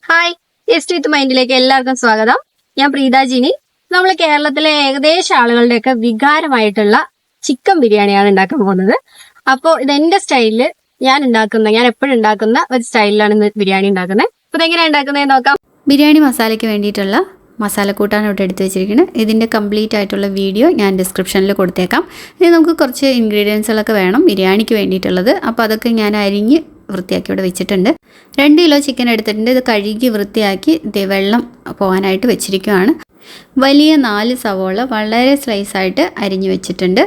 Hi, taste വിത്ത് മൈൻഡിലേക്ക് എല്ലാവർക്കും സ്വാഗതം. ഞാൻ പ്രീതാജിനി. നമ്മൾ കേരളത്തിലെ ഏകദേശം ആളുകളുടെയൊക്കെ വികാരമായിട്ടുള്ള ചിക്കൻ ബിരിയാണിയാണ് ഉണ്ടാക്കാൻ പോകുന്നത്. അപ്പോൾ ഇതെന്റെ സ്റ്റൈലില് ഞാൻ എപ്പോഴും ഉണ്ടാക്കുന്ന ഒരു സ്റ്റൈലിലാണ് ഇന്ന് ബിരിയാണി ഉണ്ടാക്കുന്നത്. അപ്പോൾ ഇതെങ്ങനെയാണ് ഉണ്ടാക്കുന്നത് നോക്കാം. ബിരിയാണി മസാലയ്ക്ക് വേണ്ടിയിട്ടുള്ള മസാലക്കൂട്ടാണ് ഇവിടെ എടുത്ത് വെച്ചിരിക്കുന്നത്. ഇതിൻ്റെ കംപ്ലീറ്റ് ആയിട്ടുള്ള വീഡിയോ ഞാൻ ഡിസ്ക്രിപ്ഷനിൽ കൊടുത്തേക്കാം. ഇനി നമുക്ക് കുറച്ച് ഇൻഗ്രീഡിയൻസുകളൊക്കെ വേണം ബിരിയാണിക്ക് വേണ്ടിയിട്ടുള്ളത്. അപ്പോൾ അതൊക്കെ ഞാൻ അരിഞ്ഞ് വൃത്തിയാക്കി ഇവിടെ വെച്ചിട്ടുണ്ട്. 2 കിലോ ചിക്കൻ എടുത്തിട്ടുണ്ട്. ഇത് കഴുകി വൃത്തിയാക്കി വെള്ളം പോകാനായിട്ട് വെച്ചിരിക്കുകയാണ്. വലിയ 4 സവോള വളരെ സ്ലൈസായിട്ട് അരിഞ്ഞു വെച്ചിട്ടുണ്ട്.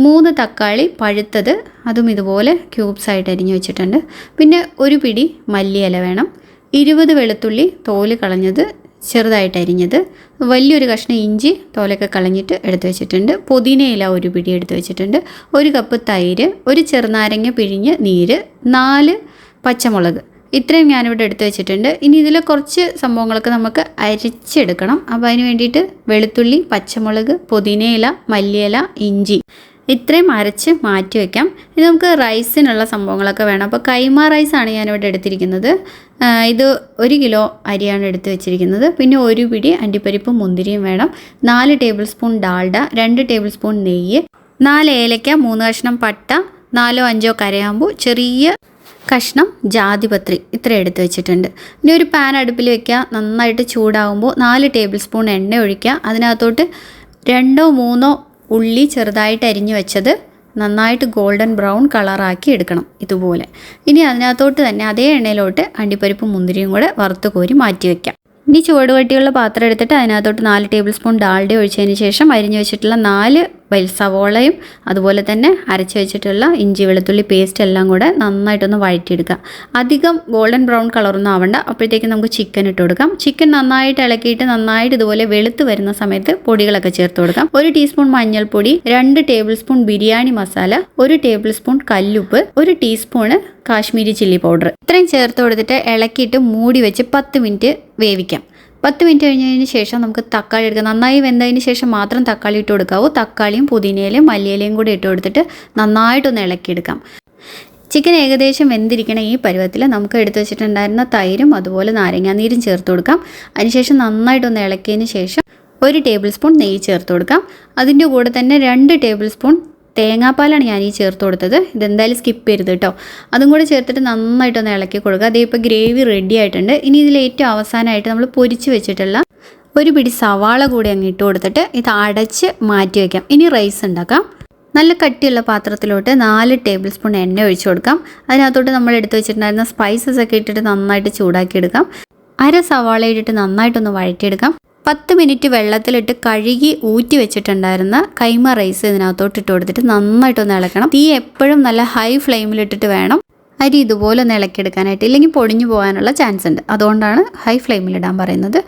3 തക്കാളി പഴുത്തത്, അതും ഇതുപോലെ ക്യൂബ്സായിട്ട് അരിഞ്ഞു വെച്ചിട്ടുണ്ട്. പിന്നെ ഒരു പിടി മല്ലിയില വേണം. 20 വെളുത്തുള്ളി തോല് കളഞ്ഞത് ചെറുതായിട്ട് അരിഞ്ഞത്, വലിയൊരു കഷ്ണം ഇഞ്ചി തോലൊക്കെ കളഞ്ഞിട്ട് എടുത്ത് വെച്ചിട്ടുണ്ട്. പുതിനയില ഒരു പിടി എടുത്ത് വെച്ചിട്ടുണ്ട്. 1 കപ്പ് തൈര്, ഒരു ചെറുനാരങ്ങ പിഴിഞ്ഞ് നീര്, 4 പച്ചമുളക്, ഇത്രയും ഞാനിവിടെ എടുത്ത് വെച്ചിട്ടുണ്ട്. ഇനി ഇതിൽ കുറച്ച് സംഭവങ്ങളൊക്കെ നമുക്ക് അരിച്ചെടുക്കണം. അപ്പോൾ അതിന് വേണ്ടിയിട്ട് വെളുത്തുള്ളി, പച്ചമുളക്, പുതിനയില, മല്ലിയില, ഇഞ്ചി ഇത്രയും അരച്ച് മാറ്റി വയ്ക്കാം. ഇത് നമുക്ക് റൈസിനുള്ള സംഭവങ്ങളൊക്കെ വേണം. അപ്പോൾ കൈമ റൈസാണ് ഞാനിവിടെ എടുത്തിരിക്കുന്നത്. ഇത് 1 കിലോ അരിയാണ് എടുത്ത് വെച്ചിരിക്കുന്നത്. പിന്നെ 1 പിടി അണ്ടിപ്പരിപ്പും മുന്തിരിയും വേണം. 4 table spoon Dalda, 2 table spoon നെയ്യ്, 4 ഏലക്ക, 3 കഷ്ണം പട്ട, 4-5 കരയാമ്പൂ, ചെറിയ കഷ്ണം ജാതിപത്രി, ഇത്ര എടുത്ത് വെച്ചിട്ടുണ്ട്. ഇനി ഒരു പാൻ അടുപ്പിൽ വെക്കുക. നന്നായിട്ട് ചൂടാകുമ്പോൾ 4 ടേബിൾ സ്പൂൺ എണ്ണ ഒഴിക്കുക. അതിനകത്തോട്ട് 2-3 ഉള്ളി ചെറുതായിട്ട് അരിഞ്ഞു വെച്ചത് നന്നായിട്ട് ഗോൾഡൻ ബ്രൗൺ കളറാക്കി എടുക്കണം ഇതുപോലെ. ഇനി അതിനകത്തോട്ട് തന്നെ അതേ എണ്ണയിലോട്ട് അണ്ടിപ്പരിപ്പും മുന്തിരിയും കൂടെ വറുത്ത് കോരി മാറ്റി വയ്ക്കാം. ഇനി ചുവടുകട്ടിയുള്ള പാത്രം എടുത്തിട്ട് അതിനകത്തോട്ട് 4 ടേബിൾ സ്പൂൺ ഡാൽഡ ഒഴിച്ചതിന് ശേഷം അരിഞ്ഞു വെച്ചിട്ടുള്ള 4 സവോളയും അതുപോലെ തന്നെ അരച്ച് വെച്ചിട്ടുള്ള ഇഞ്ചി വെളുത്തുള്ളി പേസ്റ്റ് എല്ലാം കൂടെ നന്നായിട്ടൊന്ന് വഴറ്റിയെടുക്കുക. അധികം ഗോൾഡൻ ബ്രൗൺ കളറൊന്നും ആവണ്ട. അപ്പോഴത്തേക്ക് നമുക്ക് ചിക്കൻ ഇട്ട് കൊടുക്കാം. ചിക്കൻ നന്നായിട്ട് ഇളക്കിയിട്ട് നന്നായിട്ട് ഇതുപോലെ വെളുത്ത് വരുന്ന സമയത്ത് പൊടികളൊക്കെ ചേർത്ത് കൊടുക്കാം. 1 ടീസ്പൂൺ മഞ്ഞൾപ്പൊടി, 2 table spoon biryani masala, 1 table spoon കല്ലുപ്പ്, 1 ടീസ്പൂണ് കാശ്മീരി ചില്ലി പൗഡർ, ഇത്രയും ചേർത്ത് കൊടുത്തിട്ട് ഇളക്കിയിട്ട് മൂടി വെച്ച് 10 മിനിറ്റ് വേവിക്കാം. 10 മിനിറ്റ് കഴിഞ്ഞതിന് ശേഷം നമുക്ക് തക്കാളി എടുക്കാം. നന്നായി വെന്തതിന് ശേഷം മാത്രം തക്കാളി ഇട്ട് കൊടുക്കാവൂ. തക്കാളിയും പുതിനയിലയും മല്ലിയിലയും കൂടി ഇട്ട് കൊടുത്തിട്ട് നന്നായിട്ടൊന്ന് ഇളക്കിയെടുക്കാം. ചിക്കൻ ഏകദേശം വെന്തിരിക്കണ ഈ പരുവത്തിൽ നമുക്ക് എടുത്ത് വെച്ചിട്ടുണ്ടായിരുന്ന തൈരും അതുപോലെ നാരങ്ങാനീരും ചേർത്ത് കൊടുക്കാം. അതിനുശേഷം നന്നായിട്ടൊന്ന് ഇളക്കിയതിന് ശേഷം 1 ടേബിൾ സ്പൂൺ നെയ്യ് ചേർത്ത് കൊടുക്കാം. അതിൻ്റെ കൂടെ തന്നെ 2 ടേബിൾ സ്പൂൺ തേങ്ങാപ്പാലാണ് ഞാൻ ഈ ചേർത്ത് കൊടുത്തത്. ഇതെന്തായാലും സ്കിപ്പ് ചെയ്യരുത് കേട്ടോ. അതും കൂടി ചേർത്തിട്ട് നന്നായിട്ടൊന്ന് ഇളക്കി കൊടുക്കുക. അതേ ഇപ്പോൾ ഗ്രേവി റെഡി ആയിട്ടുണ്ട്. ഇനി ഇതിൽ ഏറ്റവും അവസാനമായിട്ട് നമ്മൾ പൊരിച്ച് വെച്ചിട്ടുള്ള 1 പിടി സവാള കൂടി അങ്ങ് ഇട്ട് കൊടുത്തിട്ട് ഇത് അടച്ച് മാറ്റി വയ്ക്കാം. ഇനി റൈസ് ഉണ്ടാക്കാം. നല്ല കട്ടിയുള്ള പാത്രത്തിലോട്ട് 4 ടേബിൾ സ്പൂൺ എണ്ണ ഒഴിച്ചു കൊടുക്കാം. അതിനകത്തോട്ട് നമ്മൾ എടുത്ത് വെച്ചിട്ടുണ്ടായിരുന്ന സ്പൈസസ് ഒക്കെ ഇട്ടിട്ട് നന്നായിട്ട് ചൂടാക്കി എടുക്കാം. 1/2 സവാള ഇട്ടിട്ട് നന്നായിട്ടൊന്ന് വഴറ്റിയെടുക്കാം. 10 മിനിറ്റ് വെള്ളത്തിലിട്ട് കഴുകി ഊറ്റി വെച്ചിട്ടുണ്ടായിരുന്ന കൈമ റൈസ് ഇതിനകത്തോട്ട് ഇട്ട് കൊടുത്തിട്ട് നന്നായിട്ടൊന്ന് ഇളക്കണം. തീ എപ്പോഴും നല്ല ഹൈ ഫ്ലെയിമിലിട്ടിട്ട് വേണം അരി ഇതുപോലെ ഒന്ന് ഇളക്കിയെടുക്കാനായിട്ട്, ഇല്ലെങ്കിൽ പൊടിഞ്ഞു പോകാനുള്ള ചാൻസ് ഉണ്ട്. അതുകൊണ്ടാണ് ഹൈ ഫ്ലെയിമിലിടാൻ പറയുന്നത്.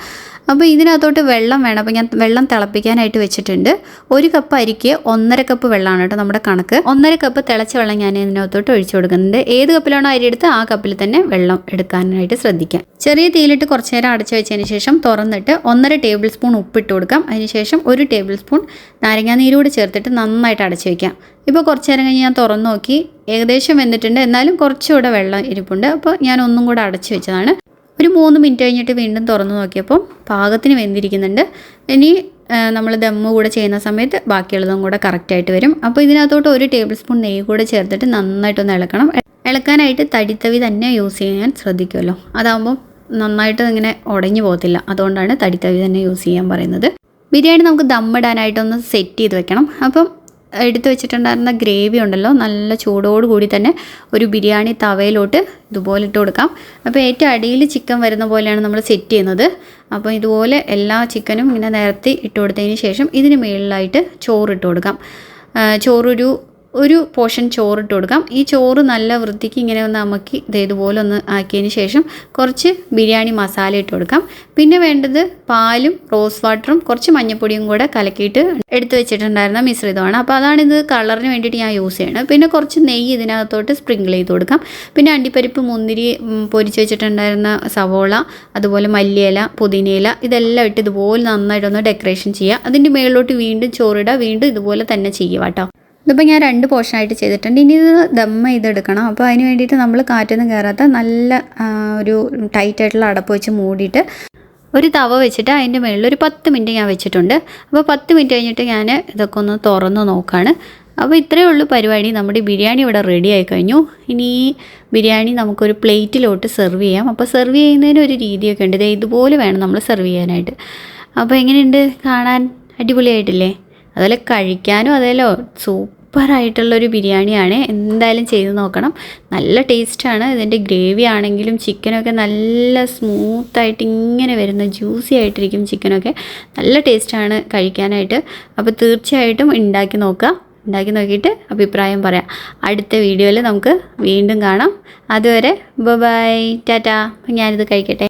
അപ്പോൾ ഇതിനകത്തോട്ട് വെള്ളം വേണം. അപ്പോൾ ഞാൻ വെള്ളം തിളപ്പിക്കാനായിട്ട് വെച്ചിട്ടുണ്ട്. 1 കപ്പ് അരിക്ക് 1.5 കപ്പ് വെള്ളമാണ് കേട്ടോ നമ്മുടെ കണക്ക്. 1.5 കപ്പ് തിളച്ച വെള്ളം ഞാൻ ഇതിനകത്തോട്ട് ഒഴിച്ചു കൊടുക്കുന്നുണ്ട്. ഏത് കപ്പിലാണോ അരി എടുത്ത് ആ കപ്പിൽ തന്നെ വെള്ളം എടുക്കാനായിട്ട് ശ്രദ്ധിക്കാം. ചെറിയ തീയിലിട്ട് കുറച്ച് നേരം അടച്ചു വെച്ചതിന് ശേഷം തുറന്നിട്ട് 1.5 ടേബിൾ സ്പൂൺ ഉപ്പിട്ട് കൊടുക്കാം. അതിനുശേഷം 1 ടേബിൾ സ്പൂൺ നാരങ്ങാനീരൂടെ ചേർത്തിട്ട് നന്നായിട്ട് അടച്ചു വയ്ക്കാം. ഇപ്പോൾ കുറച്ച് നേരം കഴിഞ്ഞ് ഞാൻ തുറന്നു നോക്കി, ഏകദേശം വെന്തിട്ടുണ്ട്. എന്നാലും കുറച്ചുകൂടെ വെള്ളം ഇരിപ്പുണ്ട്. അപ്പോൾ ഞാൻ ഒന്നും കൂടെ അടച്ചു വെച്ചതാണ്. ഒരു 3 മിനിറ്റ് കഴിഞ്ഞിട്ട് വീണ്ടും തുറന്നു നോക്കിയപ്പോൾ പാകത്തിന് വെന്തിരിക്കുന്നുണ്ട്. ഇനി നമ്മൾ ദമ്മ് കൂടെ ചെയ്യുന്ന സമയത്ത് ബാക്കിയുള്ളതും കൂടെ കറക്റ്റായിട്ട് വരും. അപ്പോൾ ഇതിനകത്തോട്ട് 1 ടേബിൾ സ്പൂൺ നെയ്യ് കൂടെ ചേർത്തിട്ട് നന്നായിട്ടൊന്ന് ഇളക്കണം. ഇളക്കാനായിട്ട് തടിത്തവി തന്നെ യൂസ് ചെയ്യാൻ ശ്രദ്ധിക്കുമല്ലോ. അതാകുമ്പോൾ നന്നായിട്ട് ഇങ്ങനെ ഉടഞ്ഞു പോകത്തില്ല. അതുകൊണ്ടാണ് തടിത്തവി തന്നെ യൂസ് ചെയ്യാൻ പറയുന്നത്. ബിരിയാണി നമുക്ക് ദമ്മിടാനായിട്ടൊന്ന് സെറ്റ് ചെയ്ത് വെക്കണം. അപ്പം എടുത്ത് വെച്ചിട്ടുണ്ടായിരുന്ന ഗ്രേവി ഉണ്ടല്ലോ, നല്ല ചൂടോടുകൂടി തന്നെ ഒരു ബിരിയാണി തവയിലോട്ട് ഇതുപോലെ ഇട്ട് കൊടുക്കാം. അപ്പോൾ ഏറ്റവും അടിയിൽ ചിക്കൻ വരുന്ന പോലെയാണ് നമ്മൾ സെറ്റ് ചെയ്യുന്നത്. അപ്പോൾ ഇതുപോലെ എല്ലാ ചിക്കനും ഇങ്ങനെ നിരത്തി ഇട്ട് കൊടുത്തതിന് ശേഷം ഇതിന് മുകളിലായിട്ട് ചോറിട്ട് കൊടുക്കാം. ഒരു പോർഷൻ ചോറിട്ട് കൊടുക്കാം. ഈ ചോറ് നല്ല വൃത്തിക്ക് ഇങ്ങനെ ഒന്ന് അമക്കി ഇതുപോലെ ഒന്ന് ആക്കിയതിന് ശേഷം കുറച്ച് ബിരിയാണി മസാല ഇട്ട് കൊടുക്കാം. പിന്നെ വേണ്ടത് പാലും റോസ് വാട്ടറും കുറച്ച് മഞ്ഞൾപ്പൊടിയും കൂടെ കലക്കിയിട്ട് എടുത്ത് വെച്ചിട്ടുണ്ടായിരുന്ന മിശ്രിതമാണ്. അപ്പോൾ അതാണിത് കളറിന് വേണ്ടിയിട്ട് ഞാൻ യൂസ് ചെയ്യണം. പിന്നെ കുറച്ച് നെയ്യ് ഇതിനകത്തോട്ട് സ്പ്രിങ്കിൾ ചെയ്ത് കൊടുക്കാം. പിന്നെ അണ്ടിപ്പരിപ്പ്, മുന്തിരി, പൊരിച്ച് വെച്ചിട്ടുണ്ടായിരുന്ന സവോള, അതുപോലെ മല്ലിയില, പുതിനയില ഇതെല്ലാം ഇട്ട് ഇതുപോലെ നന്നായിട്ടൊന്ന് ഡെക്കറേഷൻ ചെയ്യുക. അതിൻ്റെ മുകളിലോട്ട് വീണ്ടും ചോറിടുക. വീണ്ടും ഇതുപോലെ തന്നെ ചെയ്യുക കേട്ടോ. ഇതിപ്പോൾ ഞാൻ 2 പോർഷനായിട്ട് ചെയ്തിട്ടുണ്ട്. ഇനി ഇത് ദം ചെയ്തെടുക്കണം. അപ്പോൾ അതിന് വേണ്ടിയിട്ട് നമ്മൾ കാറ്റൊന്നും കയറാത്ത നല്ല ഒരു ടൈറ്റായിട്ടുള്ള അടപ്പ് വെച്ച് മൂടിയിട്ട് ഒരു തവ വെച്ചിട്ട് അതിൻ്റെ മുകളിൽ ഒരു 10 മിനിറ്റ് ഞാൻ വെച്ചിട്ടുണ്ട്. അപ്പോൾ 10 മിനിറ്റ് കഴിഞ്ഞിട്ട് ഞാൻ ഇതൊക്കെ ഒന്ന് തുറന്ന് നോക്കുകയാണ്. അപ്പോൾ ഇത്രയേ ഉള്ളൂ പരിപാടി. നമ്മുടെ ബിരിയാണി ഇവിടെ റെഡി ആയി കഴിഞ്ഞു. ഇനി ഈ ബിരിയാണി നമുക്കൊരു പ്ലേറ്റിലോട്ട് സെർവ് ചെയ്യാം. അപ്പോൾ സെർവ് ചെയ്യുന്നതിന് ഒരു രീതിയൊക്കെ ഉണ്ട്. ഇതുപോലെ വേണം നമ്മൾ സെർവ് ചെയ്യാനായിട്ട്. അപ്പോൾ എങ്ങനെയുണ്ട് കാണാൻ? അടിപൊളിയായിട്ടില്ലേ? അതുപോലെ കഴിക്കാനും അതേലോ സൂപ്പറായിട്ടുള്ളൊരു ബിരിയാണിയാണ്. എന്തായാലും ചെയ്ത് നോക്കണം. നല്ല ടേസ്റ്റാണ്. ഇതിൻ്റെ ഗ്രേവി ആണെങ്കിലും ചിക്കനൊക്കെ നല്ല സ്മൂത്തായിട്ട് ഇങ്ങനെ വരുന്ന ജ്യൂസി ആയിട്ടിരിക്കും. ചിക്കനൊക്കെ നല്ല ടേസ്റ്റാണ് കഴിക്കാനായിട്ട്. അപ്പോൾ തീർച്ചയായിട്ടും ഉണ്ടാക്കി നോക്കുക. ഉണ്ടാക്കി നോക്കിയിട്ട് അഭിപ്രായം പറയാം. അടുത്ത വീഡിയോയിൽ നമുക്ക് വീണ്ടും കാണാം. അതുവരെ ബൈ ടാറ്റാ. ഞാനിത് കഴിക്കട്ടെ.